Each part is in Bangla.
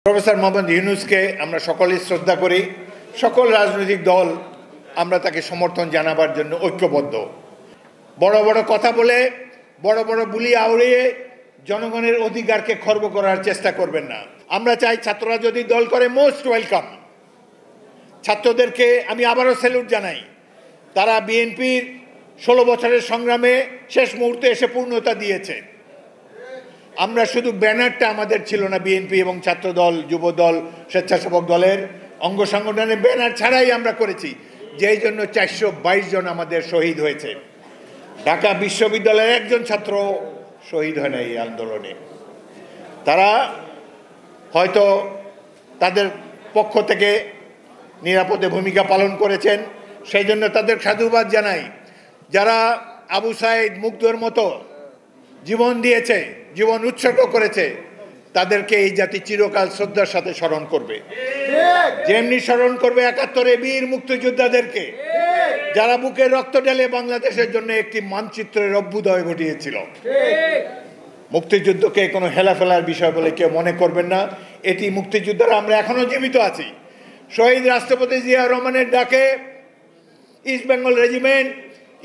প্রফেসর মোহাম্মদ ইউনূসকে আমরা সকলেই শ্রদ্ধা করি। সকল রাজনৈতিক দল আমরা তাকে সমর্থন জানাবার জন্য ঐক্যবদ্ধ। বড় বড় কথা বলে, বড় বড় বুলি আউড়িয়ে জনগণের অধিকারকে খর্ব করার চেষ্টা করবেন না। আমরা চাই ছাত্ররা যদি দল করে, মোস্ট ওয়েলকাম। ছাত্রদেরকে আমি আবারও স্যালুট জানাই। তারা বিএনপির 16 বছরের সংগ্রামে শেষ মুহূর্তে এসে পূর্ণতা দিয়েছে। আমরা শুধু ব্যানারটা আমাদের ছিল না, বিএনপি এবং ছাত্রদল, যুবদল, স্বেচ্ছাসেবক দলের অঙ্গ সংগঠনের ব্যানার ছাড়াই আমরা করেছি, যেই জন্য 422 জন আমাদের শহীদ হয়েছে। ঢাকা বিশ্ববিদ্যালয়ের একজন ছাত্র শহীদ হয় না এই আন্দোলনে। তারা হয়তো তাদের পক্ষ থেকে নিরাপদে ভূমিকা পালন করেছেন, সেই জন্য তাদের সাধুবাদ জানাই। যারা আবু সাইদ, মুগ্ধর মতো জীবন দিয়েছে, জীবন উৎসর্গ করেছে, তাদেরকে এই জাতি চিরকাল শ্রদ্ধার সাথে স্মরণ করবে। যেমনি স্মরণ করবে 71-এ বীর মুক্তিযোদ্ধাদেরকে, যারা বুকে রক্ত ঢেলে বাংলাদেশের জন্য একটি মানচিত্রের অভ্যুদয় ঘটিয়েছিল। মুক্তিযুদ্ধকে কোনো হেলাফেলার বিষয় বলে কেউ মনে করবেন না। এটি মুক্তিযোদ্ধারা আমরা এখনো জীবিত আছি। শহীদ রাষ্ট্রপতি জিয়া রহমানের ডাকে ইস্ট বেঙ্গল রেজিমেন্ট,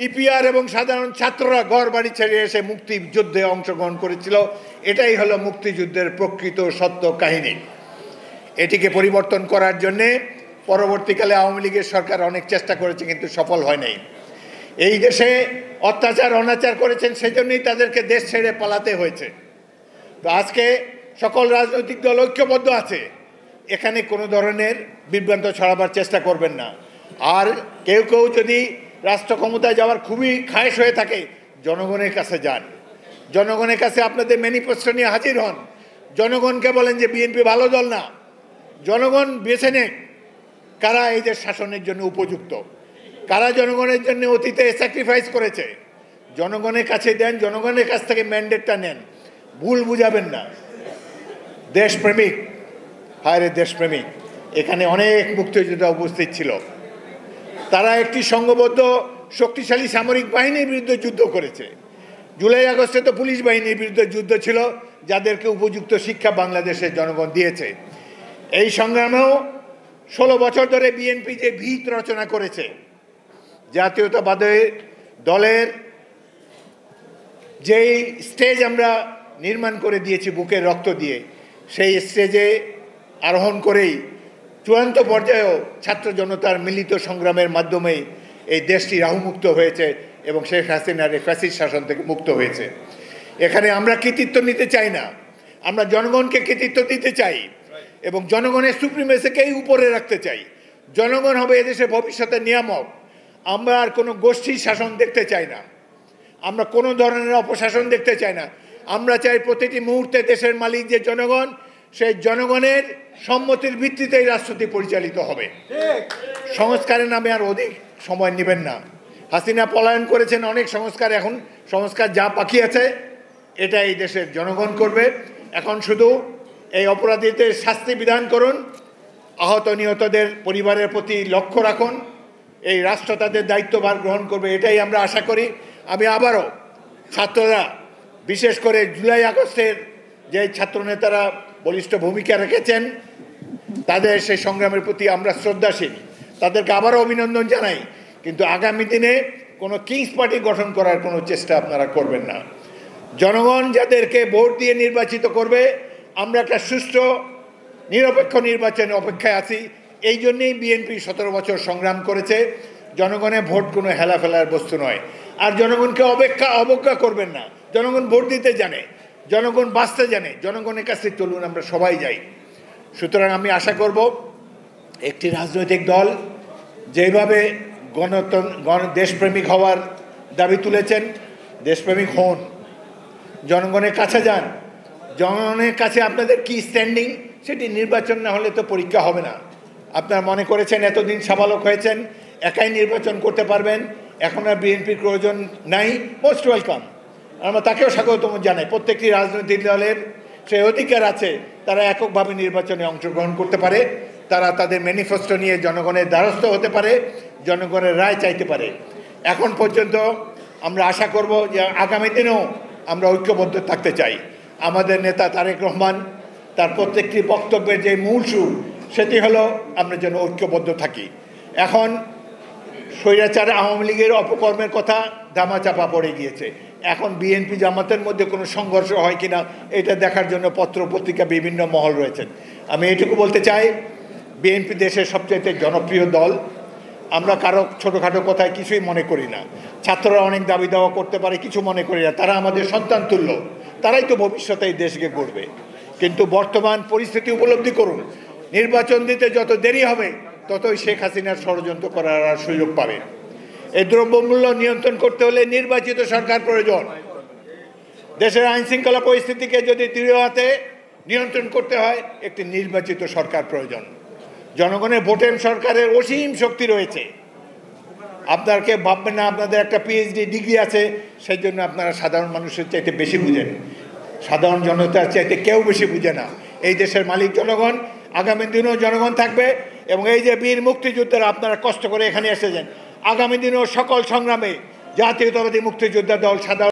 ইপিআর এবং সাধারণ ছাত্ররা ঘর বাড়ি ছেড়ে এসে মুক্তিযুদ্ধে অংশগ্রহণ করেছিল। এটাই হলো মুক্তিযুদ্ধের প্রকৃত সত্য কাহিনী। এটিকে পরিবর্তন করার জন্যে পরবর্তীকালে আওয়ামী লীগের সরকার অনেক চেষ্টা করেছে, কিন্তু সফল হয় নাই। এই দেশে অত্যাচার অনাচার করেছেন, সেজন্যই তাদেরকে দেশ ছেড়ে পালাতে হয়েছে। তো আজকে সকল রাজনৈতিক দল ঐক্যবদ্ধ আছে। এখানে কোনো ধরনের বিভ্রান্ত ছড়াবার চেষ্টা করবেন না। আর কেউ কেউ যদি রাষ্ট্র ক্ষমতায় যাওয়ার খুবই খায়েশ হয়ে থাকে, জনগণের কাছে যান। জনগণের কাছে আপনাদের ম্যানিফেস্টো নিয়ে হাজির হন। জনগণকে বলেন যে বিএনপি ভালো দল না। জনগণ বেছে নেন কারা এই দেশ শাসনের জন্য উপযুক্ত, কারা জনগণের জন্য অতীতে স্যাক্রিফাইস করেছে। জনগণের কাছে দেন, জনগণের কাছ থেকে ম্যান্ডেটটা নেন। ভুল বুঝাবেন না। দেশপ্রেমিক, হায়রে দেশপ্রেমিক, এখানে অনেক মুক্তিযোদ্ধা উপস্থিত ছিল। তারা একটি সংঘবদ্ধ শক্তিশালী সামরিক বাহিনীর বিরুদ্ধে যুদ্ধ করেছে। জুলাই আগস্টে তো পুলিশ বাহিনীর বিরুদ্ধে যুদ্ধ ছিল, যাদেরকে উপযুক্ত শিক্ষা বাংলাদেশের জনগণ দিয়েছে। এই সংগ্রামেও 16 বছর ধরে বিএনপি যে ভিত রচনা করেছে, জাতীয়তাবাদী দলের যেই স্টেজ আমরা নির্মাণ করে দিয়েছি বুকের রক্ত দিয়ে, সেই স্টেজে আরোহণ করেই চূড়ান্ত পর্যায়েও ছাত্র জনতার মিলিত সংগ্রামের মাধ্যমেই এই দেশটি রাহুমুক্ত হয়েছে এবং শেখ হাসিনার ফ্যাসিস্ট শাসন থেকে মুক্ত হয়েছে। এখানে আমরা কৃতিত্ব নিতে চাই না, আমরা জনগণকে কৃতিত্ব দিতে চাই এবং জনগণের সুপ্রিমেসিকেই উপরে রাখতে চাই। জনগণ হবে এদেশের ভবিষ্যতের নিয়ামক। আমরা আর কোনো গোষ্ঠীর শাসন দেখতে চাই না, আমরা কোনো ধরনের অপশাসন দেখতে চাই না। আমরা চাই প্রতিটি মুহূর্তে দেশের মালিক যে জনগণ, সেই জনগণের সম্মতির ভিত্তিতেই রাষ্ট্রটি পরিচালিত হবে। সংস্কারের নামে আর অধিক সময় নেবেন না। হাসিনা পলায়ন করেছেন, অনেক সংস্কার, এখন সংস্কার যা বাকি আছে এটা এই দেশের জনগণ করবে। এখন শুধু এই অপরাধীদের শাস্তি বিধান করুন, আহত নিহতদের পরিবারের প্রতি লক্ষ্য রাখুন, এই রাষ্ট্র তাদের দায়িত্বভার গ্রহণ করবে, এটাই আমরা আশা করি। আমি আবারও ছাত্ররা, বিশেষ করে জুলাই আগস্টের যে ছাত্রনেতারা বলিষ্ঠ ভূমিকা রেখেছেন, তাদের সেই সংগ্রামের প্রতি আমরা শ্রদ্ধাশীল, তাদেরকে আবারও অভিনন্দন জানাই। কিন্তু আগামী দিনে কোনো কিংস পার্টি গঠন করার কোনো চেষ্টা আপনারা করবেন না। জনগণ যাদেরকে ভোট দিয়ে নির্বাচিত করবে, আমরা একটা সুষ্ঠু নিরপেক্ষ নির্বাচনে অপেক্ষায় আছি। এই জন্যেই বিএনপি 17 বছর সংগ্রাম করেছে। জনগণের ভোট কোনো হেলাফেলার বস্তু নয়। আর জনগণকে অবজ্ঞা করবেন না। জনগণ ভোট দিতে জানে, জনগণ বাঁচতে জানে। জনগণের কাছে চলুন, আমরা সবাই যাই। সুতরাং আমি আশা করব একটি রাজনৈতিক দল যেভাবে দেশপ্রেমিক হওয়ার দাবি তুলেছেন, দেশপ্রেমিক হন, জনগণের কাছে যান। জনগণের কাছে আপনাদের কি স্ট্যান্ডিং, সেটি নির্বাচন না হলে তো পরীক্ষা হবে না। আপনারা মনে করেছেন এতদিন সাবালক হয়েছেন, একাই নির্বাচন করতে পারবেন, এখন আর বিএনপির প্রয়োজন নাই, মোস্ট ওয়েলকাম। আমরা তাকেও স্বাগতম জানাই। প্রত্যেকটি রাজনৈতিক দলের সেই অধিকার আছে, তারা এককভাবে নির্বাচনে অংশগ্রহণ করতে পারে, তারা তাদের ম্যানিফেস্টো নিয়ে জনগণের দ্বারস্থ হতে পারে, জনগণের রায় চাইতে পারে। এখন পর্যন্ত আমরা আশা করব যে আগামী দিনেও আমরা ঐক্যবদ্ধ থাকতে চাই। আমাদের নেতা তারেক রহমান তার প্রত্যেকটি বক্তব্যের যে মূল সুর সেটি হলো আমরা যেন ঐক্যবদ্ধ থাকি। এখন স্বৈরাচার আওয়ামী লীগের অপকর্মের কথা ধামাচাপা পড়ে গিয়েছে। এখন বিএনপি জামাতের মধ্যে কোনো সংঘর্ষ হয় কিনা এটা দেখার জন্য পত্র পত্রিকা বিভিন্ন মহল রয়েছেন। আমি এটুকু বলতে চাই, বিএনপি দেশের সবচেয়ে জনপ্রিয় দল। আমরা কারো ছোটোখাটো কথায় কিছুই মনে করি না। ছাত্ররা অনেক দাবি দাওয়া করতে পারে, কিছু মনে করি না। তারা আমাদের সন্তান তুল্য, তারাই তো ভবিষ্যতে এই দেশকে গড়বে। কিন্তু বর্তমান পরিস্থিতি উপলব্ধি করুন, নির্বাচন দিতে যত দেরি হবে ততই শেখ হাসিনার ষড়যন্ত্র করার আর সুযোগ পাবে। এই দ্রব্যমূল্য নিয়ন্ত্রণ করতে হলে নির্বাচিত সরকার প্রয়োজন। দেশের আইন শৃঙ্খলা পরিস্থিতিকে যদি দৃঢ় হাতে নিয়ন্ত্রণ করতে হয় একটি নির্বাচিত সরকার প্রয়োজন। জনগণের ভোটের সরকারের অসীম শক্তি রয়েছে। আপনাকে ভাববেন না আপনাদের একটা পিএইচডি ডিগ্রি আছে সেই জন্য আপনারা সাধারণ মানুষের চাইতে বেশি বুঝেন। সাধারণ জনতার চাইতে কেউ বেশি বুঝে না। এই দেশের মালিক জনগণ, আগামী দিনেও জনগণ থাকবে। এবং এই যে বীর মুক্তিযোদ্ধারা আপনারা কষ্ট করে এখানে এসেছেন, আগামী দিনেও সকল সংগ্রামে জাতীয়তাবাদী মুক্তিযোদ্ধা দল সাধারণ